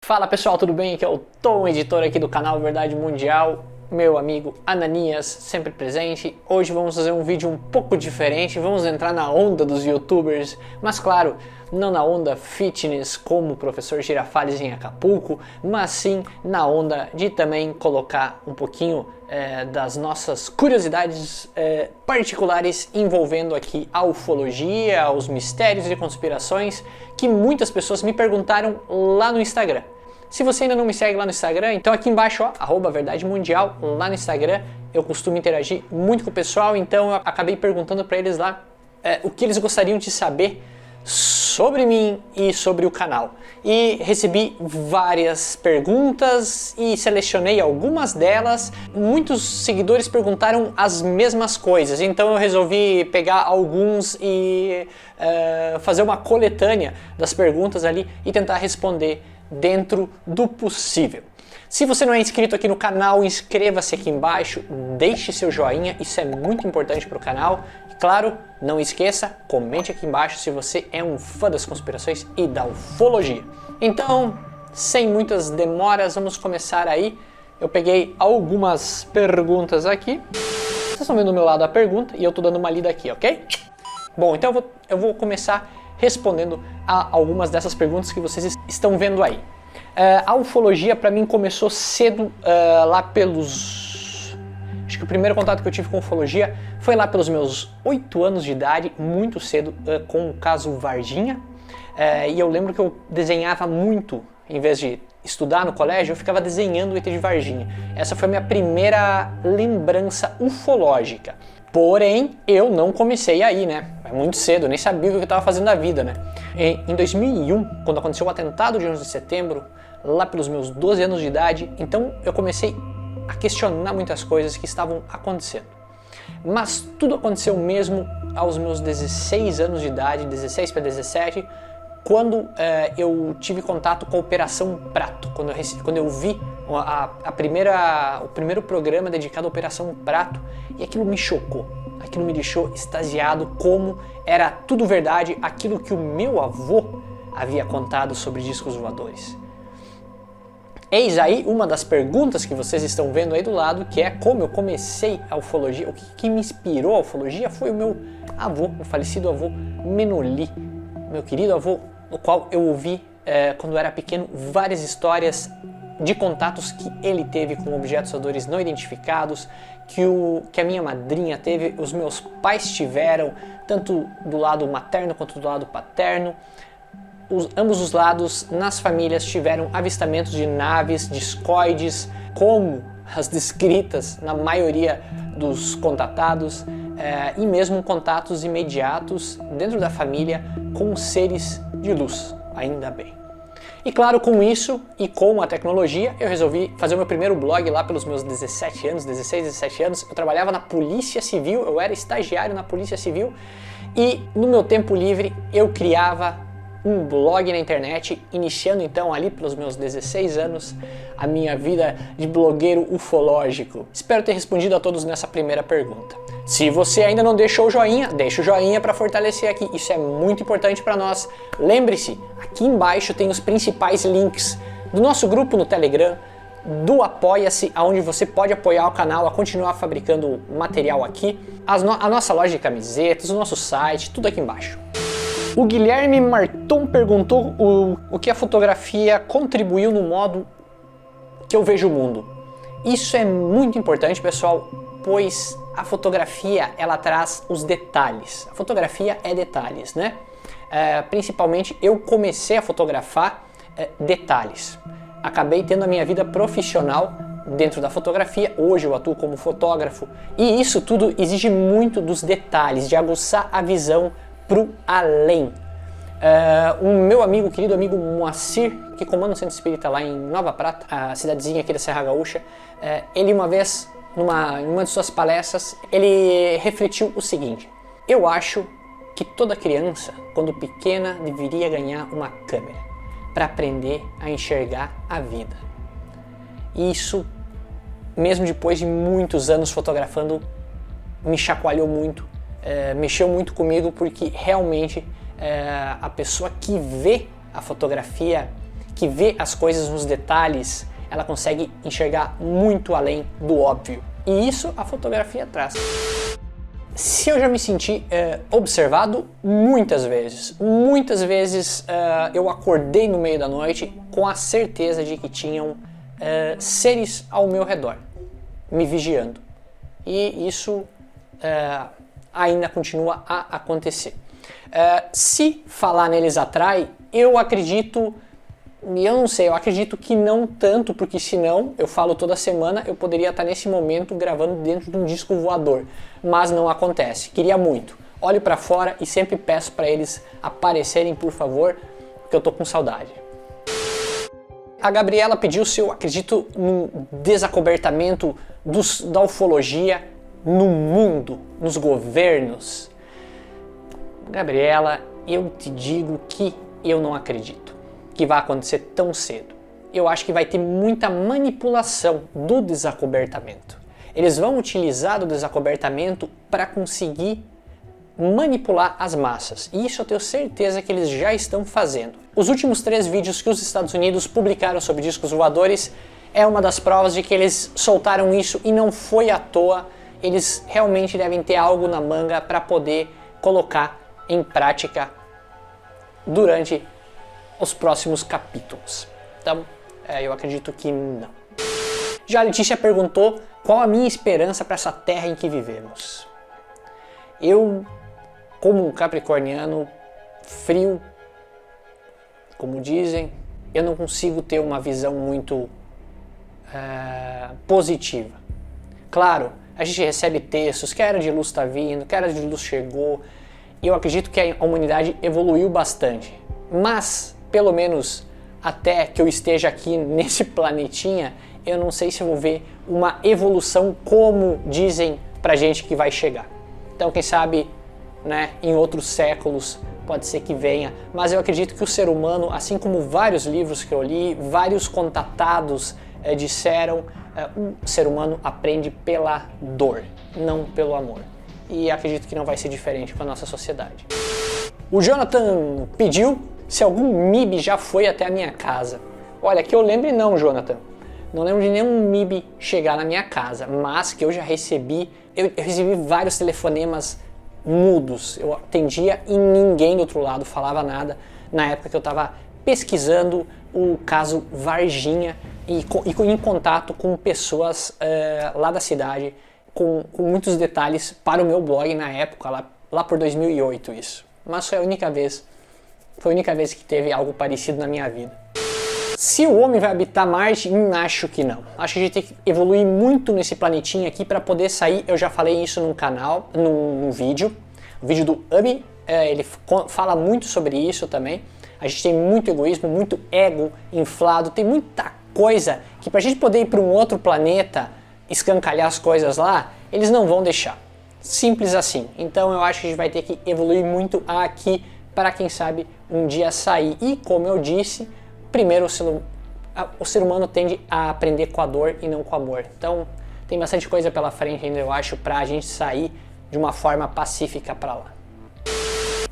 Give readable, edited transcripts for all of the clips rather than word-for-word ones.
Fala pessoal, tudo bem? Aqui é o Tom, editor aqui do canal Verdade Mundial, meu amigo Ananias, sempre presente. Hoje vamos fazer um vídeo um pouco diferente, vamos entrar na onda dos youtubers, mas claro, não na onda fitness como o professor Girafales em Acapulco, mas sim na onda de também colocar um pouquinho das nossas curiosidades particulares envolvendo aqui a ufologia, os mistérios e conspirações que muitas pessoas me perguntaram lá no Instagram. Se você ainda não me segue lá no Instagram, então aqui embaixo, ó, @Verdade Mundial, lá no Instagram, eu costumo interagir muito com o pessoal, então eu acabei perguntando para eles lá o que eles gostariam de saber sobre mim e sobre o canal. E recebi várias perguntas e selecionei algumas delas. Muitos seguidores perguntaram as mesmas coisas, então eu resolvi pegar alguns e fazer uma coletânea das perguntas ali e tentar responder dentro do possível. Se você não é inscrito aqui no canal, inscreva-se aqui embaixo, deixe seu joinha, isso é muito importante para o canal. E claro, não esqueça, comente aqui embaixo se você é um fã das conspirações e da ufologia. Então, sem muitas demoras, vamos começar aí. Eu peguei algumas perguntas aqui. Vocês estão vendo do meu lado a pergunta e eu estou dando uma lida aqui, ok? Bom, então eu vou começar respondendo a algumas dessas perguntas que vocês estão vendo aí. A ufologia para mim começou cedo, lá pelos... Acho que o primeiro contato que eu tive com ufologia foi lá pelos meus 8 anos de idade, muito cedo, com o caso Varginha. E eu lembro que eu desenhava muito, em vez de estudar no colégio, eu ficava desenhando o ET de Varginha. Essa foi a minha primeira lembrança ufológica. Porém, eu não comecei aí, né? É muito cedo, eu nem sabia o que eu estava fazendo na vida, né? Em 2001, quando aconteceu o atentado de 11 de setembro, lá pelos meus 12 anos de idade, então eu comecei a questionar muitas coisas que estavam acontecendo. Mas tudo aconteceu mesmo aos meus 16 anos de idade, 16 para 17, quando eu tive contato com a Operação Prato, quando eu vi o primeiro programa dedicado à Operação Prato, e aquilo me chocou, aquilo me deixou extasiado, como era tudo verdade aquilo que o meu avô havia contado sobre discos voadores. Eis aí uma das perguntas que vocês estão vendo aí do lado, que é como eu comecei a ufologia. O que me inspirou a ufologia foi o meu avô, o falecido avô Menoli, meu querido avô, no qual eu ouvi quando eu era pequeno várias histórias de contatos que ele teve com objetos voadores não identificados, que a minha madrinha teve, os meus pais tiveram, tanto do lado materno quanto do lado paterno. Ambos os lados, nas famílias, tiveram avistamentos de naves, discoides, como as descritas na maioria dos contatados, e mesmo contatos imediatos dentro da família com seres de luz, ainda bem. E claro, com isso e com a tecnologia, eu resolvi fazer o meu primeiro blog lá pelos meus 17 anos, 16, 17 anos. Eu trabalhava na Polícia Civil, eu era estagiário na Polícia Civil, e no meu tempo livre eu criava um blog na internet, iniciando então ali pelos meus 16 anos a minha vida de blogueiro ufológico. Espero ter respondido a todos nessa primeira pergunta. Se você ainda não deixou o joinha, deixa o joinha para fortalecer aqui, isso é muito importante para nós. Lembre-se, aqui embaixo tem os principais links do nosso grupo no Telegram, do Apoia-se, onde você pode apoiar o canal a continuar fabricando material aqui, a nossa loja de camisetas, o nosso site, tudo aqui embaixo. O Guilherme Marton perguntou o que a fotografia contribuiu no modo que eu vejo o mundo. Isso é muito importante, pessoal, pois a fotografia, ela traz os detalhes. A fotografia é detalhes, né? Principalmente eu comecei a fotografar detalhes. Acabei tendo a minha vida profissional dentro da fotografia. Hoje eu atuo como fotógrafo e isso tudo exige muito dos detalhes, de aguçar a visão pro além. O meu amigo, querido amigo Moacir, que comanda o Centro Espírita lá em Nova Prata, a cidadezinha aqui da Serra Gaúcha, ele uma vez, numa de suas palestras, ele refletiu o seguinte: eu acho que toda criança, quando pequena, deveria ganhar uma câmera para aprender a enxergar a vida. Isso, mesmo depois de muitos anos fotografando, me chacoalhou muito, mexeu muito comigo, porque realmente a pessoa que vê a fotografia, que vê as coisas nos detalhes, ela consegue enxergar muito além do óbvio. E isso a fotografia traz. Se eu já me senti observado muitas vezes. Muitas vezes eu acordei no meio da noite com a certeza de que tinham seres ao meu redor, me vigiando. E isso ainda continua a acontecer. Se falar neles atrai, eu acredito... E eu não sei, eu acredito que não tanto, porque senão, eu falo toda semana, eu poderia estar nesse momento gravando dentro de um disco voador. Mas não acontece, queria muito. Olho pra fora e sempre peço pra eles aparecerem, por favor, porque eu tô com saudade. A Gabriela pediu se eu acredito no desacobertamento da ufologia no mundo, nos governos. Gabriela, eu te digo que eu não acredito que vai acontecer tão cedo. Eu acho que vai ter muita manipulação do desacobertamento. Eles vão utilizar o desacobertamento para conseguir manipular as massas. E isso eu tenho certeza que eles já estão fazendo. Os últimos 3 vídeos que os Estados Unidos publicaram sobre discos voadores é uma das provas de que eles soltaram isso e não foi à toa. Eles realmente devem ter algo na manga para poder colocar em prática durante os próximos capítulos. Então, eu acredito que não. Já a Letícia perguntou qual a minha esperança para essa terra em que vivemos. Eu, como um capricorniano frio, como dizem, eu não consigo ter uma visão muito positiva. Claro, a gente recebe textos que a era de luz está vindo, que a era de luz chegou, e eu acredito que a humanidade evoluiu bastante. Mas, pelo menos até que eu esteja aqui nesse planetinha, eu não sei se eu vou ver uma evolução como dizem pra gente que vai chegar. Então, quem sabe, né, em outros séculos pode ser que venha, mas eu acredito que o ser humano, assim como vários livros que eu li, vários contatados disseram, o ser humano aprende pela dor, não pelo amor. E acredito que não vai ser diferente com a nossa sociedade. O Jonathan pediu se algum MIB já foi até a minha casa. Olha, que eu lembre não, Jonathan. Não lembro de nenhum MIB chegar na minha casa, mas que eu já recebi, eu recebi vários telefonemas mudos. Eu atendia e ninguém do outro lado falava nada na época que eu estava pesquisando o caso Varginha e em contato com pessoas lá da cidade, com muitos detalhes para o meu blog na época, lá por 2008 isso. Mas foi a única vez que teve algo parecido na minha vida. Se o homem vai habitar Marte, acho que não. Acho que a gente tem que evoluir muito nesse planetinha aqui para poder sair. Eu já falei isso num canal, num vídeo. O vídeo do Ubi, ele fala muito sobre isso também. A gente tem muito egoísmo, muito ego inflado, tem muita coisa que pra gente poder ir para um outro planeta, escancalhar as coisas lá, eles não vão deixar. Simples assim. Então eu acho que a gente vai ter que evoluir muito aqui para quem sabe um dia sair. E como eu disse, primeiro o ser humano tende a aprender com a dor e não com o amor. Então tem bastante coisa pela frente ainda, eu acho, para a gente sair de uma forma pacífica para lá.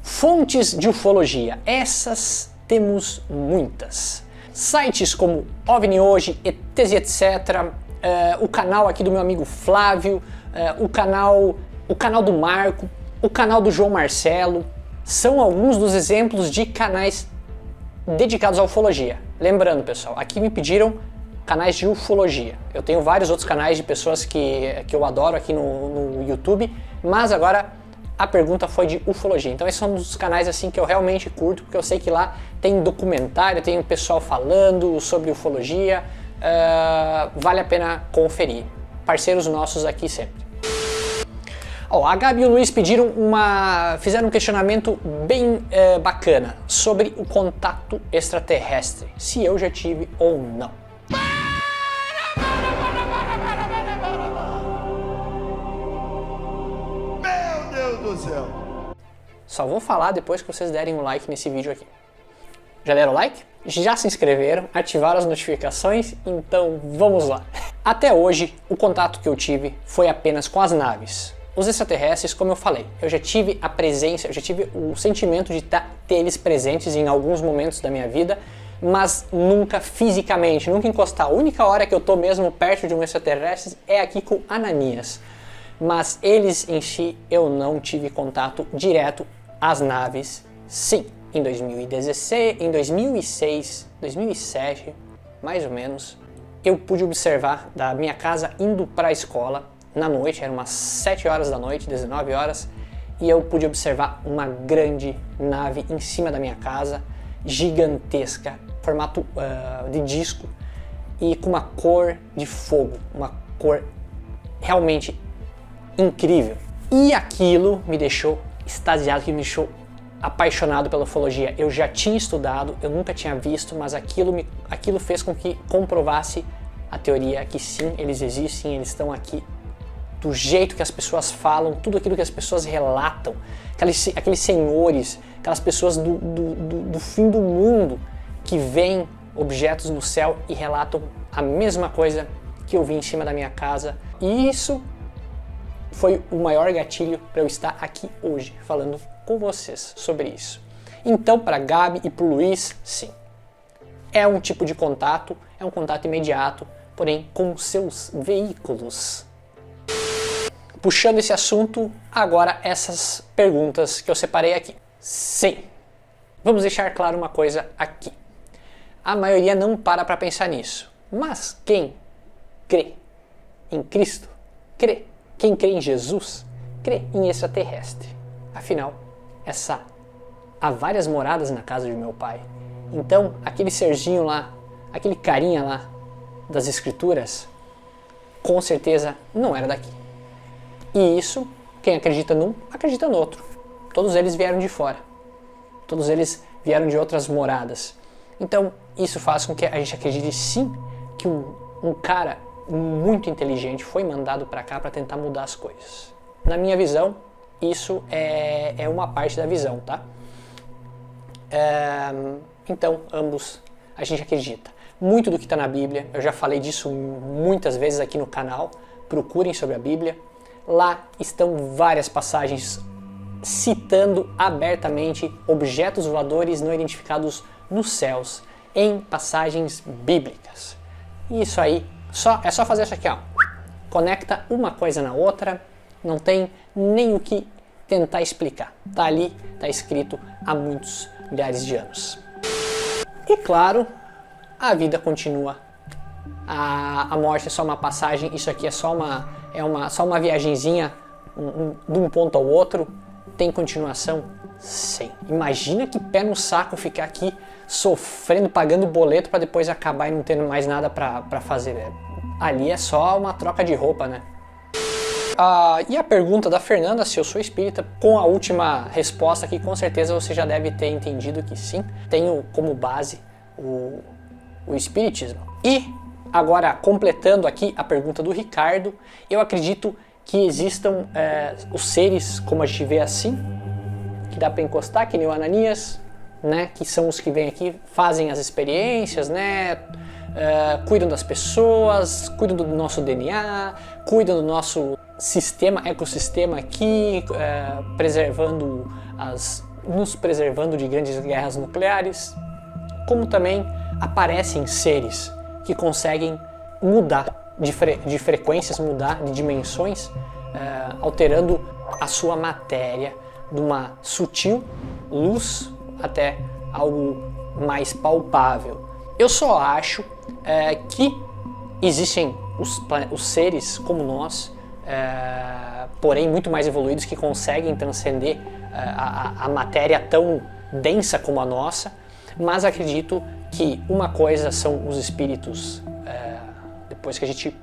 Fontes de ufologia. Essas temos muitas. Sites como OVNI Hoje, ETs e etc. O canal aqui do meu amigo Flávio, o canal do Marco, o canal do João Marcelo, são alguns dos exemplos de canais dedicados à ufologia. Lembrando, pessoal, aqui me pediram canais de ufologia. Eu tenho vários outros canais de pessoas que eu adoro aqui no YouTube, mas agora a pergunta foi de ufologia. Então esses são um dos canais assim que eu realmente curto, porque eu sei que lá tem documentário, tem o pessoal falando sobre ufologia, vale a pena conferir. Parceiros nossos aqui sempre. A Gabi e o Luiz fizeram um questionamento bem bacana sobre o contato extraterrestre, se eu já tive ou não. Meu Deus do céu! Só vou falar depois que vocês derem um like nesse vídeo aqui. Já deram like? Já se inscreveram? Ativaram as notificações? Então vamos lá! Até hoje, o contato que eu tive foi apenas com as naves. Os extraterrestres, como eu falei, eu já tive a presença, eu já tive o sentimento de ter eles presentes em alguns momentos da minha vida, mas nunca fisicamente, nunca encostar. A única hora que eu tô mesmo perto de um extraterrestre é aqui com Ananias. Mas eles em si, eu não tive contato direto às naves. Sim, em 2016, em 2006, 2007, mais ou menos, eu pude observar da minha casa indo para a escola na noite, eram umas 7 horas da noite, 19 horas, e eu pude observar uma grande nave em cima da minha casa, gigantesca, formato de disco e com uma cor de fogo, uma cor realmente incrível. E aquilo me deixou extasiado, que me deixou apaixonado pela ufologia. Eu já tinha estudado, eu nunca tinha visto, mas aquilo fez com que comprovasse a teoria que sim, eles existem, eles estão aqui do jeito que as pessoas falam, tudo aquilo que as pessoas relatam, aqueles senhores, aquelas pessoas do fim do mundo que veem objetos no céu e relatam a mesma coisa que eu vi em cima da minha casa. E isso foi o maior gatilho para eu estar aqui hoje falando com vocês sobre isso. Então, para Gabi e para o Luiz, sim, é um tipo de contato, é um contato imediato, porém com seus veículos. Puxando esse assunto, agora essas perguntas que eu separei aqui. Sim, vamos deixar claro uma coisa aqui. A maioria não para pensar nisso, mas quem crê em Cristo, crê. Quem crê em Jesus, crê em extraterrestre. Afinal, há várias moradas na casa de meu pai. Então, aquele serzinho lá, aquele carinha lá das escrituras, com certeza não era daqui. E isso, quem acredita num, acredita no outro. Todos eles vieram de fora. Todos eles vieram de outras moradas. Então, isso faz com que a gente acredite sim que um cara muito inteligente foi mandado para cá para tentar mudar as coisas. Na minha visão, isso é uma parte da visão, tá? Então, ambos a gente acredita. Muito do que está na Bíblia, eu já falei disso muitas vezes aqui no canal, procurem sobre a Bíblia. Lá estão várias passagens citando abertamente objetos voadores não identificados nos céus, em passagens bíblicas. E isso aí, é só fazer isso aqui, ó. Conecta uma coisa na outra, não tem nem o que tentar explicar. Tá ali, tá escrito há muitos milhares de anos. E claro, a vida continua. A morte é só uma passagem, isso aqui é só uma viagenzinha de um ponto ao outro. Tem continuação? Sim. Imagina que pé no saco ficar aqui sofrendo, pagando boleto para depois acabar e não tendo mais nada para fazer. Ali é só uma troca de roupa, né? E a pergunta da Fernanda, se eu sou espírita, com a última resposta aqui, com certeza você já deve ter entendido que sim. Tenho como base o espiritismo. E agora, completando aqui a pergunta do Ricardo, eu acredito que existam os seres, como a gente vê assim, que dá para encostar, que nem o Ananias, né, que são os que vêm aqui, fazem as experiências, né, cuidam das pessoas, cuidam do nosso DNA, cuidam do nosso ecossistema aqui, nos preservando de grandes guerras nucleares, como também aparecem seres que conseguem mudar de frequências, mudar de dimensões, alterando a sua matéria de uma sutil luz até algo mais palpável. Eu só acho que existem os seres como nós, porém muito mais evoluídos, que conseguem transcender a matéria tão densa como a nossa, mas acredito que uma coisa são os espíritos, depois que a gente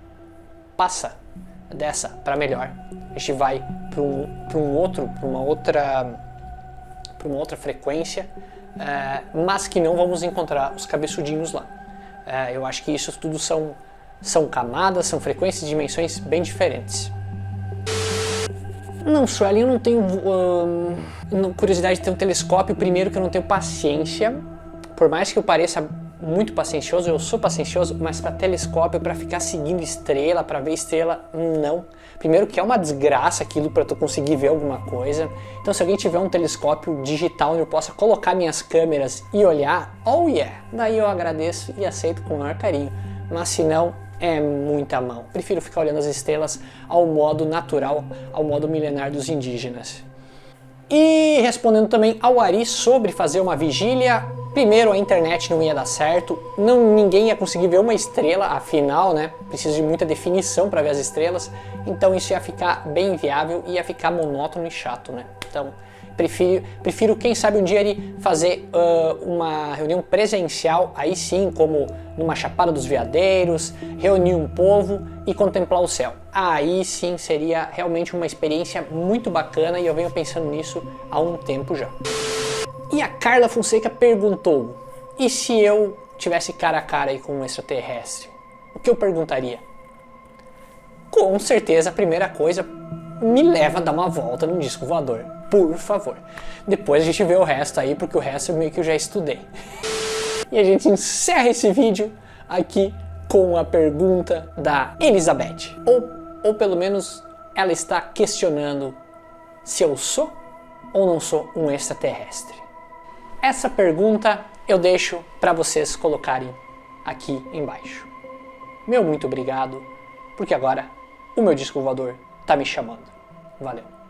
passa dessa para melhor, a gente vai para uma outra frequência, mas que não vamos encontrar os cabeçudinhos lá. Eu acho que isso tudo são camadas, são frequências, dimensões bem diferentes. Não, Sueli, eu não tenho curiosidade de ter um telescópio. Primeiro que eu não tenho paciência, por mais que eu pareça muito paciencioso, eu sou paciencioso, mas para telescópio, para ficar seguindo estrela, para ver estrela, não. Primeiro que é uma desgraça aquilo para tu conseguir ver alguma coisa. Então se alguém tiver um telescópio digital onde eu possa colocar minhas câmeras e olhar, oh yeah, daí eu agradeço e aceito com o maior carinho. Mas se não, é muita mão. Prefiro ficar olhando as estrelas ao modo natural, ao modo milenar dos indígenas. E respondendo também ao Ari sobre fazer uma vigília, primeiro a internet não ia dar certo, ninguém ia conseguir ver uma estrela, afinal, né, precisa de muita definição para ver as estrelas, então isso ia ficar bem inviável e ia ficar monótono e chato, né, então prefiro quem sabe um dia ali fazer uma reunião presencial, aí sim, como numa Chapada dos Veadeiros, reunir um povo e contemplar o céu. Aí sim seria realmente uma experiência muito bacana e eu venho pensando nisso há um tempo já. E a Carla Fonseca perguntou, e se eu tivesse cara a cara aí com um extraterrestre? O que eu perguntaria? Com certeza a primeira coisa, me leva a dar uma volta num disco voador, por favor. Depois a gente vê o resto aí, porque o resto meio que eu já estudei. E a gente encerra esse vídeo aqui com a pergunta da Elizabeth. Ou pelo menos ela está questionando se eu sou ou não sou um extraterrestre. Essa pergunta eu deixo para vocês colocarem aqui embaixo. Meu muito obrigado, porque agora o meu disco voador tá me chamando. Valeu!